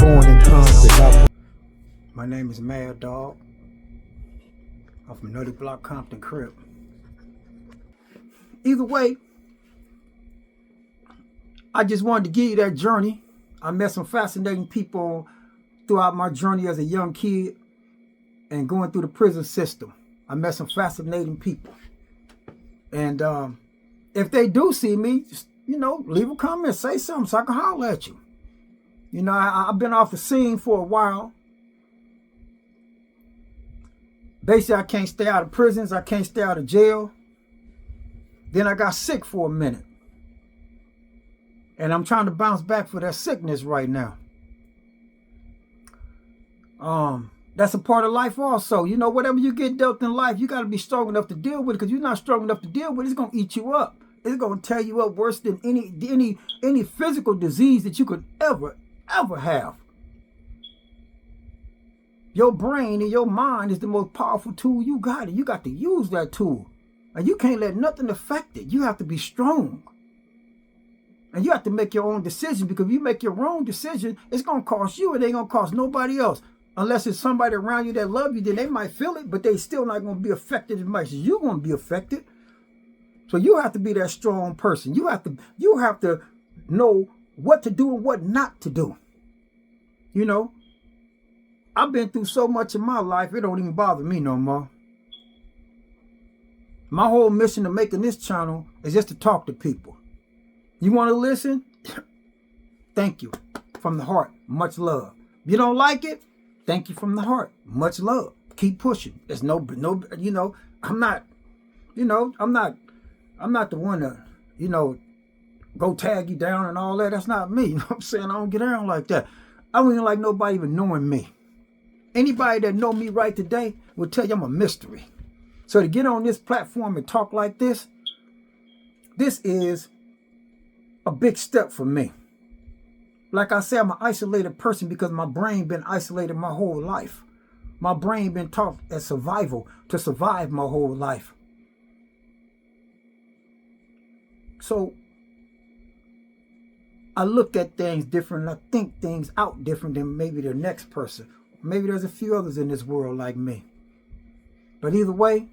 born in conflict. My name is MADDOGG. I'm from Nutty Block, Compton, Crip. Either way, I just wanted to give you that journey. I met some fascinating people throughout my journey as a young kid and going through the prison system. I met some fascinating people. And if they do see me, just, leave a comment, say something so I can holler at you. I've been off the scene for a while. Basically, I can't stay out of prisons. I can't stay out of jail. Then I got sick for a minute. And I'm trying to bounce back for that sickness right now. That's a part of life also. Whatever you get dealt in life, you got to be strong enough to deal with it. Because you're not strong enough to deal with it, it's going to eat you up. It's going to tear you up worse than any physical disease that you could ever have. Your brain and your mind is the most powerful tool you got. And you got to use that tool. And you can't let nothing affect it. You have to be strong. And you have to make your own decision, because if you make your own decision, it's going to cost you. It ain't going to cost nobody else. Unless it's somebody around you that love you, then they might feel it, but they still not going to be affected as much as you're going to be affected. So you have to be that strong person. You have to know what to do and what not to do. I've been through so much in my life, it don't even bother me no more. My whole mission of making this channel is just to talk to people. You want to listen? Thank you. From the heart. Much love. If you don't like it, thank you from the heart. Much love. Keep pushing. There's I'm not the one to, go tag you down and all that. That's not me. You know what I'm saying? I don't get around like that. I don't even like nobody even knowing me. Anybody that know me right today will tell you I'm a mystery. So to get on this platform and talk like this is a big step for me. Like I said, I'm an isolated person because my brain been isolated my whole life. My brain been taught as survival to survive my whole life. So I look at things different and I think things out different than maybe the next person. Maybe there's a few others in this world like me. But either way,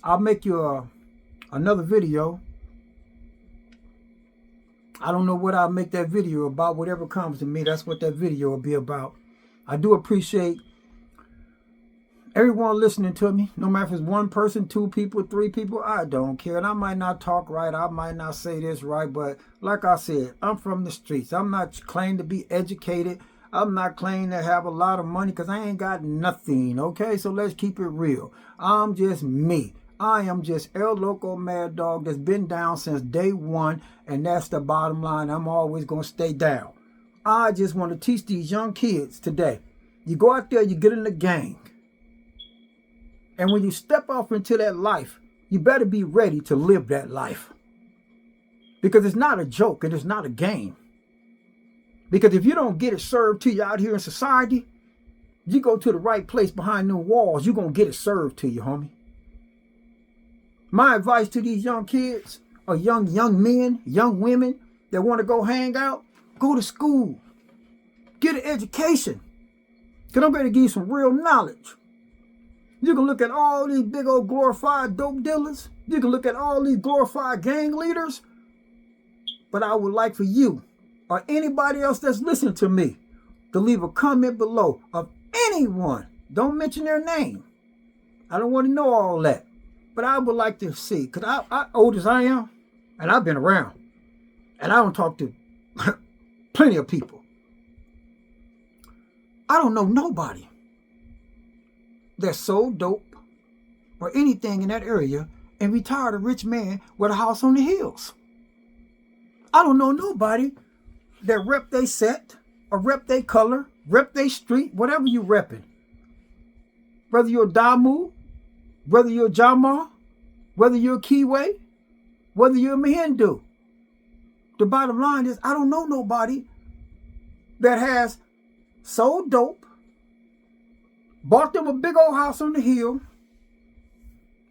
I'll make you another video. I don't know what I'll make that video about. Whatever comes to me, that's what that video will be about. I do appreciate everyone listening to me. No matter if it's one person, two people, three people, I don't care. And I might not talk right. I might not say this right. But like I said, I'm from the streets. I'm not claiming to be educated. I'm not claiming to have a lot of money because I ain't got nothing. Okay, so let's keep it real. I'm just me. I am just ELOCO MADDOGG that's been down since day one, and that's the bottom line. I'm always going to stay down. I just want to teach these young kids today. You go out there, you get in the gang. And when you step off into that life, you better be ready to live that life. Because it's not a joke and it's not a game. Because if you don't get it served to you out here in society, you go to the right place behind them walls, you're going to get it served to you, homie. My advice to these young kids, or young men, young women that want to go hang out, go to school. Get an education. Because I'm going to give you some real knowledge. You can look at all these big old glorified dope dealers. You can look at all these glorified gang leaders. But I would like for you, or anybody else that's listening to me, to leave a comment below of anyone. Don't mention their name. I don't want to know all that. But I would like to see, because I old as I am, and I've been around, and I don't talk to plenty of people. I don't know nobody that sold dope or anything in that area and retired a rich man with a house on the hills. I don't know nobody that rep they set or rep they color, rep they street, whatever you repping. Whether you're a Damu, whether you're a Jama, whether you're a Kiwi, whether you're a Mahindu. The bottom line is I don't know nobody that has sold dope, bought them a big old house on the hill,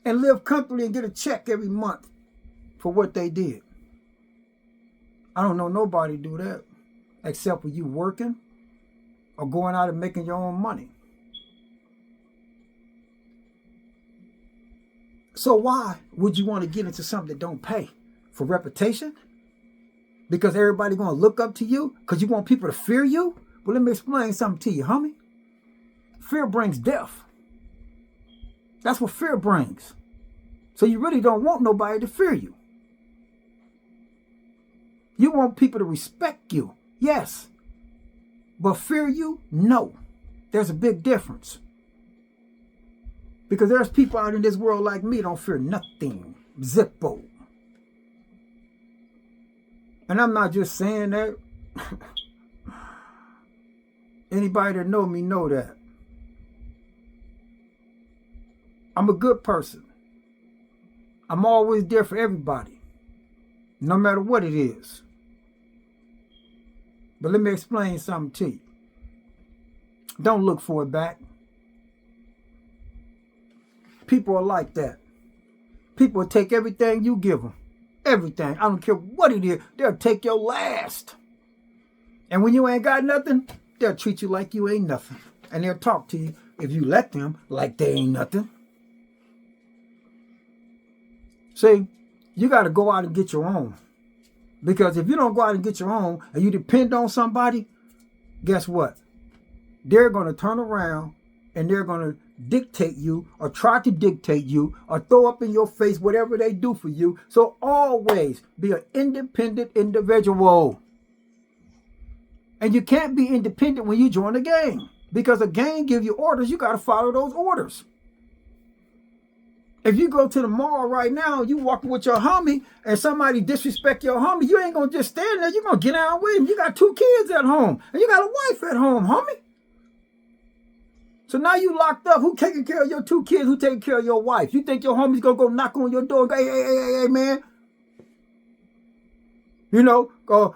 and live comfortably and get a check every month for what they did. I don't know nobody do that except for you working or going out and making your own money. So why would you want to get into something that don't pay? For reputation? Because everybody going to look up to you? Because you want people to fear you? Well, let me explain something to you, homie. Fear brings death. That's what fear brings. So you really don't want nobody to fear you. You want people to respect you, yes. But fear you? No. There's a big difference. Because there's people out in this world like me don't fear nothing. Zippo. And I'm not just saying that. Anybody that know me know that. I'm a good person. I'm always there for everybody. No matter what it is. But let me explain something to you. Don't look for it back. People are like that. People will take everything you give them. Everything. I don't care what it is. They'll take your last. And when you ain't got nothing, they'll treat you like you ain't nothing. And they'll talk to you, if you let them, like they ain't nothing. See, you got to go out and get your own. Because if you don't go out and get your own and you depend on somebody, guess what? They're going to turn around and they're going to dictate you or try to dictate you or throw up in your face whatever they do for you. So always be an independent individual. And you can't be independent when you join a gang. Because a gang give you orders, you got to follow those orders. If you go to the mall right now, you walking with your homie and somebody disrespect your homie, you ain't going to just stand there. You're going to get out with him. You got 2 kids at home and you got a wife at home, homie. So now you locked up. Who taking care of your 2 kids? Who taking care of your wife? You think your homie's going to go knock on your door and go, hey, man. You know,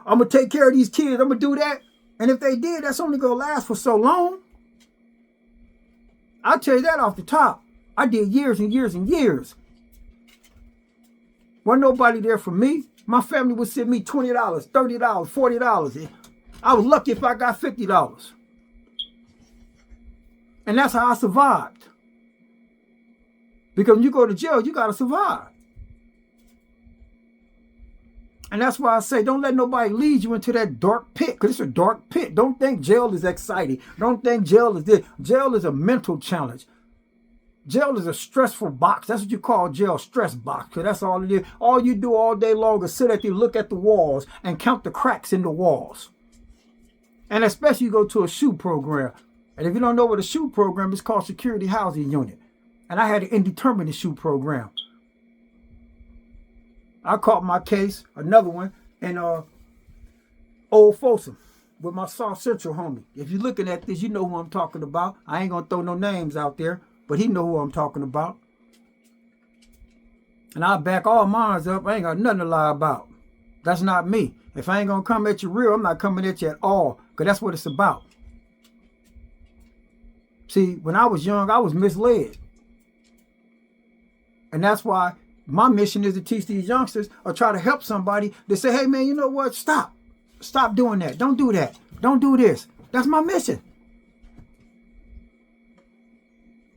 I'm going to take care of these kids. I'm going to do that. And if they did, that's only going to last for so long. I'll tell you that off the top. I did years and years and years. Wasn't nobody there for me. My family would send me $20, $30, $40. I was lucky if I got $50. And that's how I survived. Because when you go to jail, you got to survive. And that's why I say, don't let nobody lead you into that dark pit, because it's a dark pit. Don't think jail is exciting. Don't think jail is this. Jail is a mental challenge. Jail is a stressful box. That's what you call jail, stress box, because that's all it is. All you do all day long is sit at the look at the walls and count the cracks in the walls. And especially you go to a SHU program. And if you don't know what a SHU program is, called Security Housing Unit. And I had an indeterminate SHU program. I caught my case, another one, in Old Folsom with my South Central homie. If you're looking at this, you know who I'm talking about. I ain't going to throw no names out there, but he know who I'm talking about. And I'll back all mines up. I ain't got nothing to lie about. That's not me. If I ain't going to come at you real, I'm not coming at you at all, because that's what it's about. See, when I was young, I was misled. And that's why my mission is to teach these youngsters or try to help somebody to say, hey, man, you know what? Stop. Stop doing that. Don't do that. Don't do this. That's my mission.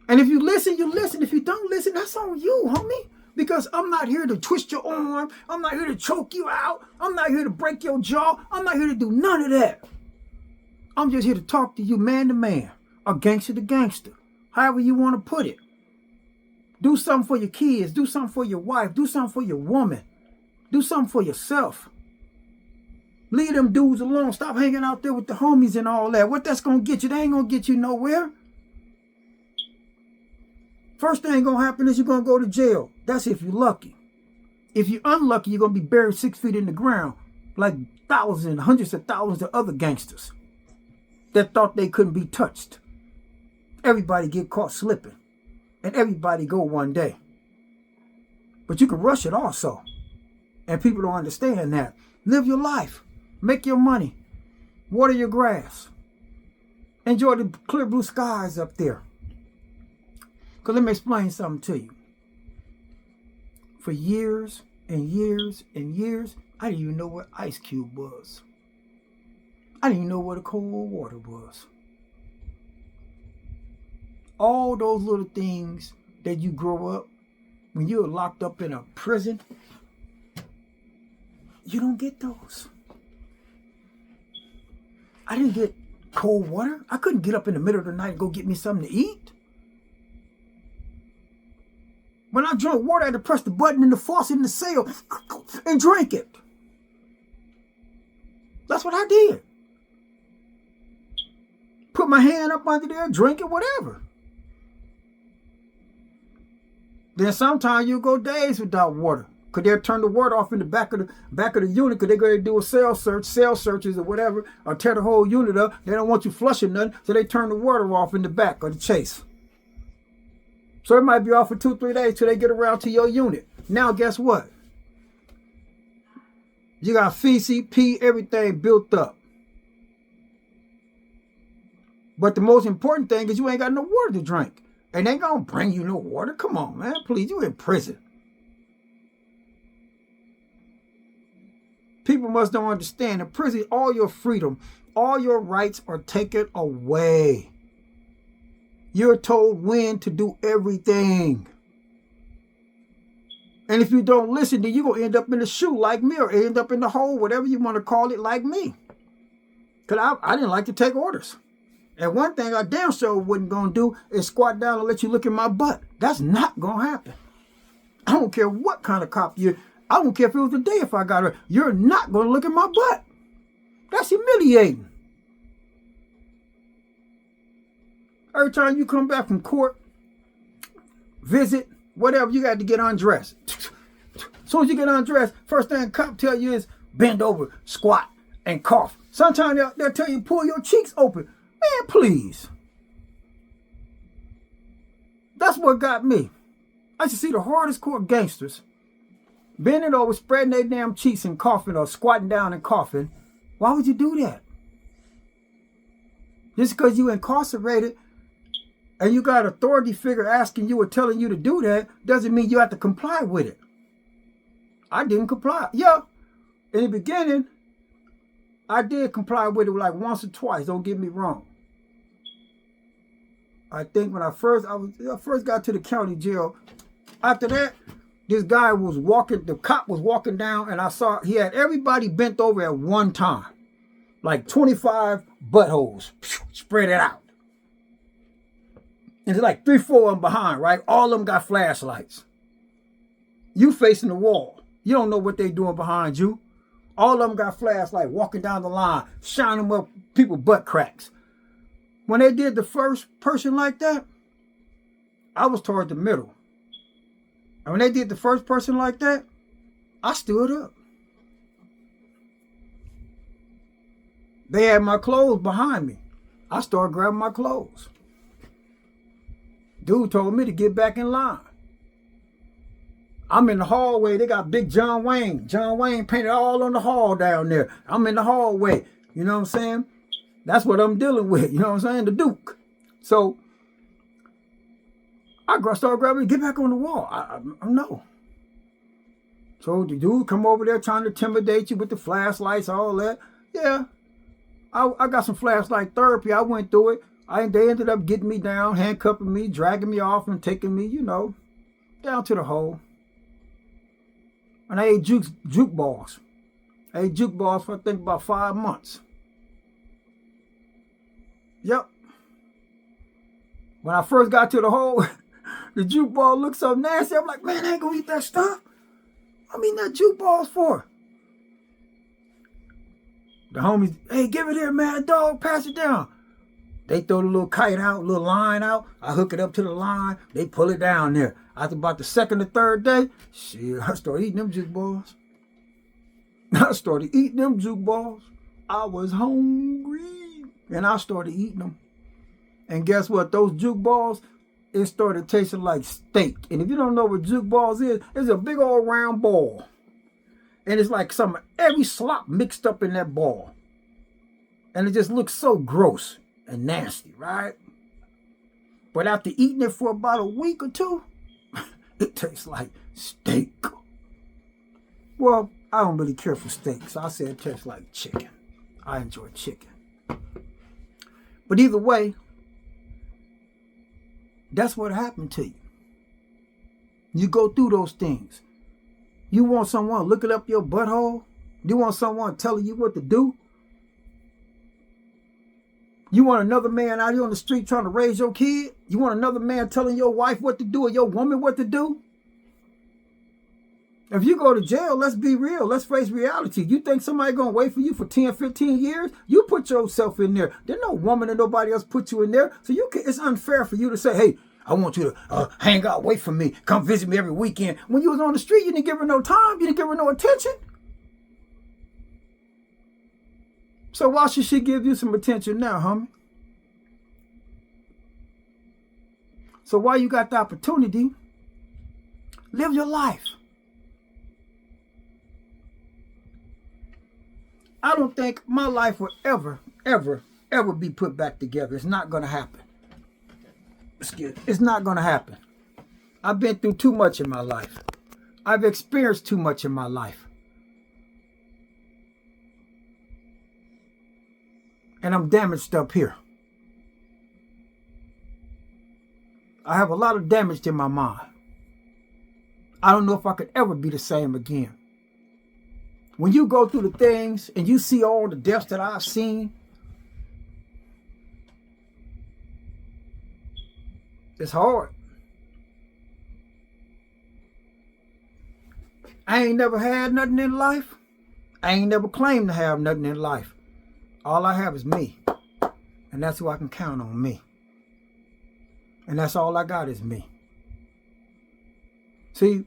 And if you listen, you listen. If you don't listen, that's on you, homie. Because I'm not here to twist your arm. I'm not here to choke you out. I'm not here to break your jaw. I'm not here to do none of that. I'm just here to talk to you man to man or gangster to gangster, however you want to put it. Do something for your kids. Do something for your wife. Do something for your woman. Do something for yourself. Leave them dudes alone. Stop hanging out there with the homies and all that. What that's going to get you? They ain't going to get you nowhere. First thing going to happen is you're going to go to jail. That's if you're lucky. If you're unlucky, you're going to be buried 6 feet in the ground like thousands, hundreds of thousands of other gangsters that thought they couldn't be touched. Everybody get caught slipping. And everybody go one day. But you can rush it also. And people don't understand that. Live your life. Make your money. Water your grass. Enjoy the clear blue skies up there. Because let me explain something to you. For years and years and years, I didn't even know what ice cube was. I didn't even know what a cold water was. All those little things that you grow up, when you're locked up in a prison, you don't get those. I didn't get cold water. I couldn't get up in the middle of the night and go get me something to eat. When I drank water, I had to press the button in the faucet in the cell and drink it. That's what I did. Put my hand up under there, drink it, whatever. Then sometimes you go days without water. Because they'll turn the water off in the back of the unit because they're going to do a cell searches or whatever, or tear the whole unit up. They don't want you flushing nothing, so they turn the water off in the back of the chase. So it might be off for 2-3 days till they get around to your unit. Now guess what? You got feces, pee, everything built up. But the most important thing is you ain't got no water to drink. And they ain't going to bring you no water. Come on, man. Please, you in prison. People must don't understand. In prison, all your freedom, all your rights are taken away. You're told when to do everything. And if you don't listen, then you're going to end up in the shoe like me, or end up in the hole, whatever you want to call it, like me. Because I didn't like to take orders. And one thing I damn sure wasn't going to do is squat down and let you look at my butt. That's not going to happen. I don't care what kind of cop you're. I don't care if it was the day if I got her. You're not going to look at my butt. That's humiliating. Every time you come back from court, visit, whatever, you got to get undressed. As soon as you get undressed, first thing a cop tell you is bend over, squat, and cough. Sometimes they'll tell you pull your cheeks open. Man, please. That's what got me. I used to see the hardest core gangsters bending over, spreading their damn cheeks and coughing, or squatting down and coughing. Why would you do that? Just because you incarcerated and you got an authority figure asking you or telling you to do that doesn't mean you have to comply with it. I didn't comply. Yeah, in the beginning, I did comply with it like once or twice. Don't get me wrong. I think when I first got to the county jail, after that, this guy was walking, the cop was walking down, and I saw he had everybody bent over at one time. Like 25 buttholes. Spread it out. And there's like 3-4 of them behind, right? All of them got flashlights. You facing the wall. You don't know what they doing behind you. All of them got flashlights walking down the line, shining them up people's butt cracks. When they did the first person like that, I was toward the middle. And when they did the first person like that, I stood up. They had my clothes behind me. I started grabbing my clothes. Dude told me to get back in line. I'm in the hallway. They got big John Wayne. John Wayne painted all on the hall down there. I'm in the hallway. You know what I'm saying? That's what I'm dealing with. You know what I'm saying? The Duke. So I started grabbing, get back on the wall. I know. So the dude come over there trying to intimidate you with the flashlights, all that. Yeah. I got some flashlight therapy. I went through it. They ended up getting me down, handcuffing me, dragging me off, and taking me, down to the hole. And I ate juke balls. I ate juke balls for I think about 5 months. Yep. When I first got to the hole, the juke ball looked so nasty. I'm like, man, I ain't gonna eat that stuff. I'm eating that juke balls for. The homies, hey, give it here, Mad Dog, pass it down. They throw the little kite out, little line out. I hook it up to the line. They pull it down there. After about the second or third day, shit, I started eating them juke balls. I was hungry. And I started eating them. And guess what? Those juke balls, it started tasting like steak. And if you don't know what juke balls is, it's a big old round ball. And it's like every slop mixed up in that ball. And it just looks so gross and nasty, right? But after eating it for about a week or two, it tastes like steak. Well, I don't really care for steak, so I said it tastes like chicken. I enjoy chicken. But either way, That's what happened to you. You go through those things. You want someone looking up your butthole? You want someone telling you what to do? You want another man out here on the street trying to raise your kid? You want another man telling your wife what to do or your woman what to do? If you go to jail, let's be real. Let's face reality. You think somebody going to wait for you for 10, 15 years? You put yourself in there. There's no woman and nobody else put you in there. So it's unfair for you to say, hey, I want you to hang out, wait for me, come visit me every weekend. When you was on the street, you didn't give her no time. You didn't give her no attention. So why should she give you some attention now, homie? So while you got the opportunity, live your life. I don't think my life will ever be put back together. It's not going to happen. It's not going to happen. I've been through too much in my life. I've experienced too much in my life. And I'm damaged up here. I have a lot of damage in my mind. I don't know if I could ever be the same again. When you go through the things and you see all the deaths that I've seen, it's hard. I ain't never had nothing in life. I ain't never claimed to have nothing in life. All I have is me. And that's who I can count on, me. And that's all I got is me. See,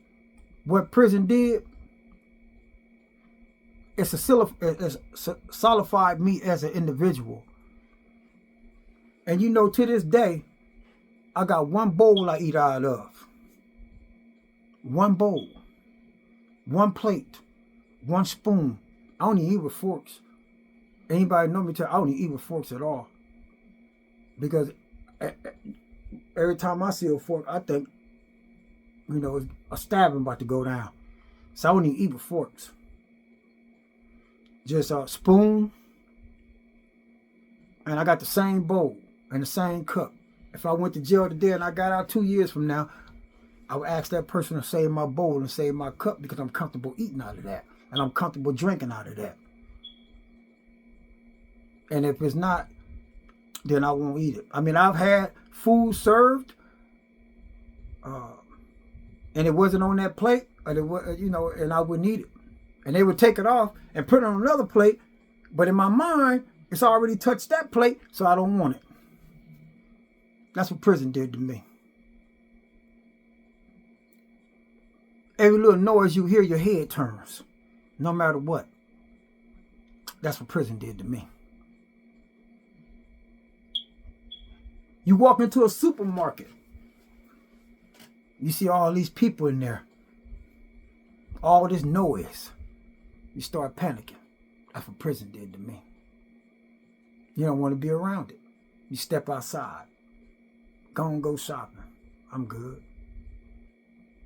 what prison did, it's solidified me as an individual. And you know, to this day, I got one bowl I eat out of. One bowl. One plate. One spoon. I don't even eat with forks. Anybody know me tell I don't even eat with forks at all. Because every time I see a fork, I think, you know, it's a stabbing about to go down. So I don't even eat with forks. Just a spoon. And I got the same bowl and the same cup. If I went to jail today and I got out 2 years from now, I would ask that person to save my bowl and save my cup because I'm comfortable eating out of that. And I'm comfortable drinking out of that. And if it's not, then I won't eat it. I mean, I've had food served, and it wasn't on that plate, or it was, you know, and I wouldn't eat it. And they would take it off and put it on another plate, but in my mind, it's already touched that plate, so I don't want it. That's what prison did to me. Every little noise you hear, your head turns, no matter what. That's what prison did to me. You walk into a supermarket. You see all these people in there. All this noise. You start panicking. That's what prison did to me. You don't want to be around it. You step outside. Go and go shopping. I'm good.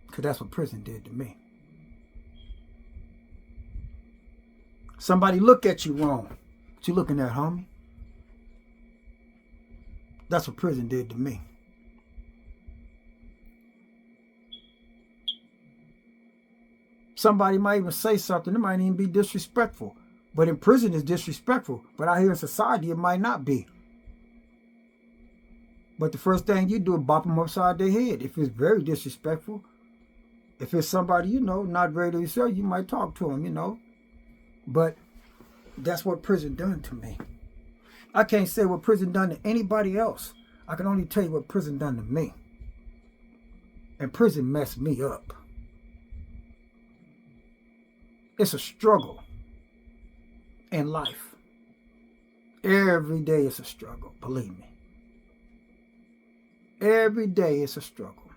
Because that's what prison did to me. Somebody look at you wrong. What you looking at, homie? That's what prison did to me. Somebody might even say something. It might even be disrespectful. But in prison, it's disrespectful. But out here in society, it might not be. But the first thing you do is bop them upside their head. If it's very disrespectful. If it's somebody, you know, not very to yourself, you might talk to them, you know. But that's what prison done to me. I can't say what prison done to anybody else. I can only tell you what prison done to me. And prison messed me up. It's a struggle in life. Every day is a struggle, believe me. Every day is a struggle.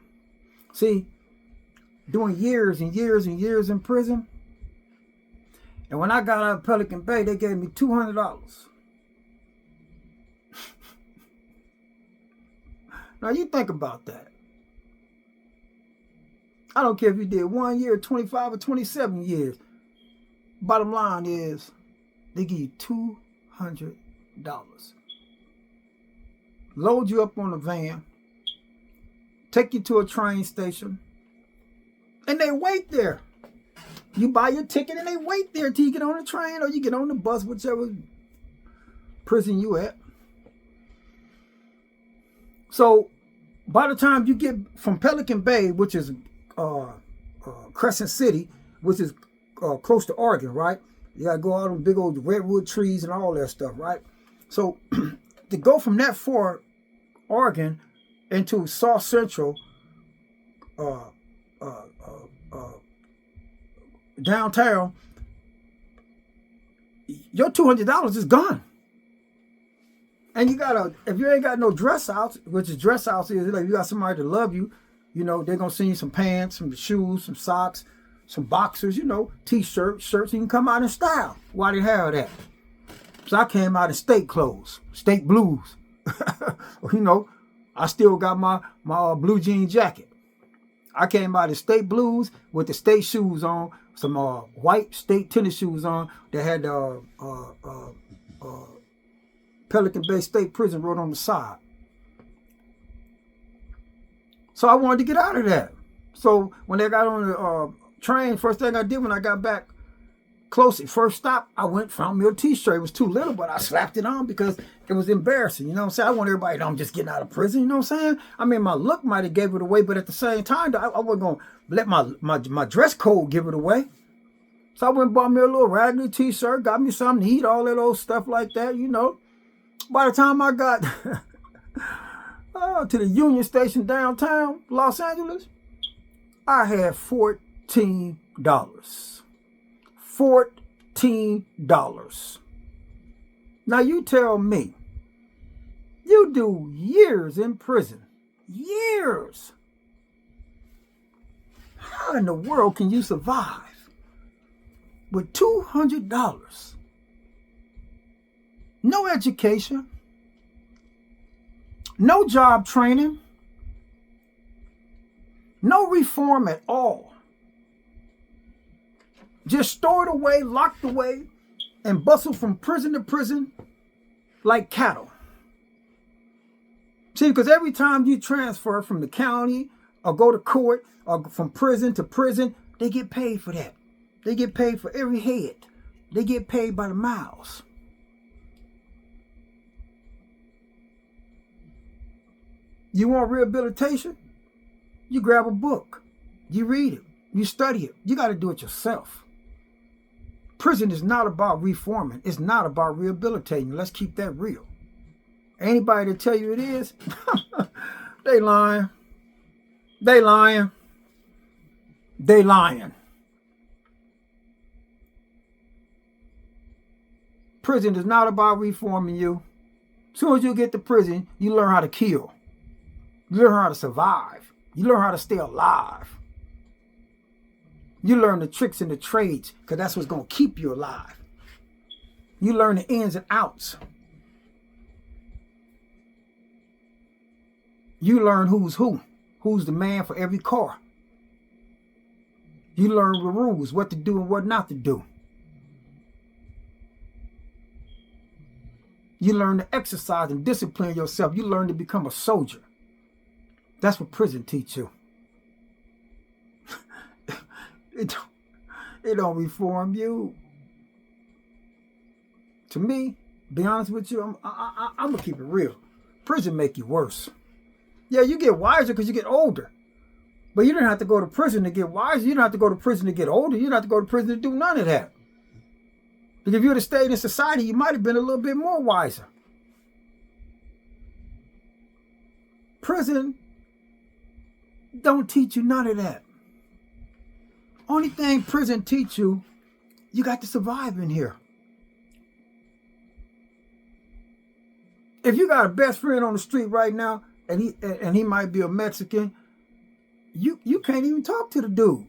See, doing years and years and years in prison, and when I got out of Pelican Bay, they gave me $200. Now you think about that. I don't care if you did 1 year, 25 or 27 years. Bottom line is, they give you $200. Load you up on a van, take you to a train station, and they wait there. You buy your ticket and they wait there till you get on the train or you get on the bus, whichever prison you at. So by the time you get from Pelican Bay, which is Crescent City, which is close to Oregon, right? You got to go out on big old redwood trees and all that stuff, right? So to go from that far, Oregon, into South Central, downtown, your $200 is gone. And you gotta, if you ain't got no dress outs, which is dress outs is like you got somebody to love you, you know, they're gonna send you some pants, some shoes, some socks, some boxers, you know, t-shirts, shirts, you can come out in style. Why they have that? So I came out in state clothes, state blues. You know, I still got my blue jean jacket. I came out in state blues with the state shoes on, some white state tennis shoes on that had Pelican Bay State Prison wrote on the side. So I wanted to get out of that. So when they got on the train, first thing I did when I got back close, first stop, I went found me a t-shirt. It was too little, but I slapped it on because it was embarrassing. You know what I'm saying? I want everybody to know I'm just getting out of prison. You know what I'm saying? I mean, my look might have gave it away, but at the same time, I wasn't going to let my dress code give it away. So I went and bought me a little raggedy t-shirt, got me something to eat, all that old stuff like that, you know. By the time I got to the Union Station downtown, Los Angeles, I had $14. $14. Now you tell me, you do years in prison, years. How in the world can you survive with $200? No education, no job training, no reform at all. Just stored away, locked away, and bustled from prison to prison like cattle. See, because every time you transfer from the county or go to court or from prison to prison, they get paid for that. They get paid for every head. They get paid by the miles. You want rehabilitation? You grab a book. You read it. You study it. You got to do it yourself. Prison is not about reforming. It's not about rehabilitating. Let's keep that real. Anybody that tell you it is, they lying. They lying. They lying. Prison is not about reforming you. As soon as you get to prison, you learn how to kill. You learn how to survive. You learn how to stay alive. You learn the tricks and the trades because that's what's going to keep you alive. You learn the ins and outs. You learn who's who. Who's the man for every car. You learn the rules, what to do and what not to do. You learn to exercise and discipline yourself. You learn to become a soldier. That's what prison teach you. It don't reform you. To me, be honest with you, I'm going to keep it real. Prison make you worse. Yeah, you get wiser because you get older. But you don't have to go to prison to get wiser. You don't have to go to prison to get older. You don't have to go to prison to do none of that. Because if you would have stayed in society, you might have been a little bit more wiser. Prison don't teach you none of that. Only thing prison teach you, you got to survive in here. If you got a best friend on the street right now, and he might be a Mexican, you can't even talk to the dude.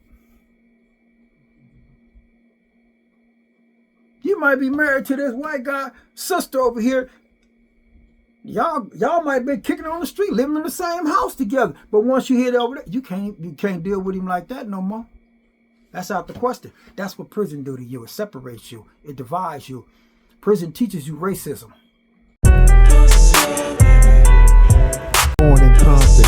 You might be married to this white guy, sister over here. Y'all might be kicking on the street, living in the same house together. But once you hit over there, you can't deal with him like that no more. That's out the question. That's what prison do to you. It separates you. It divides you. Prison teaches you racism. Born in Compton,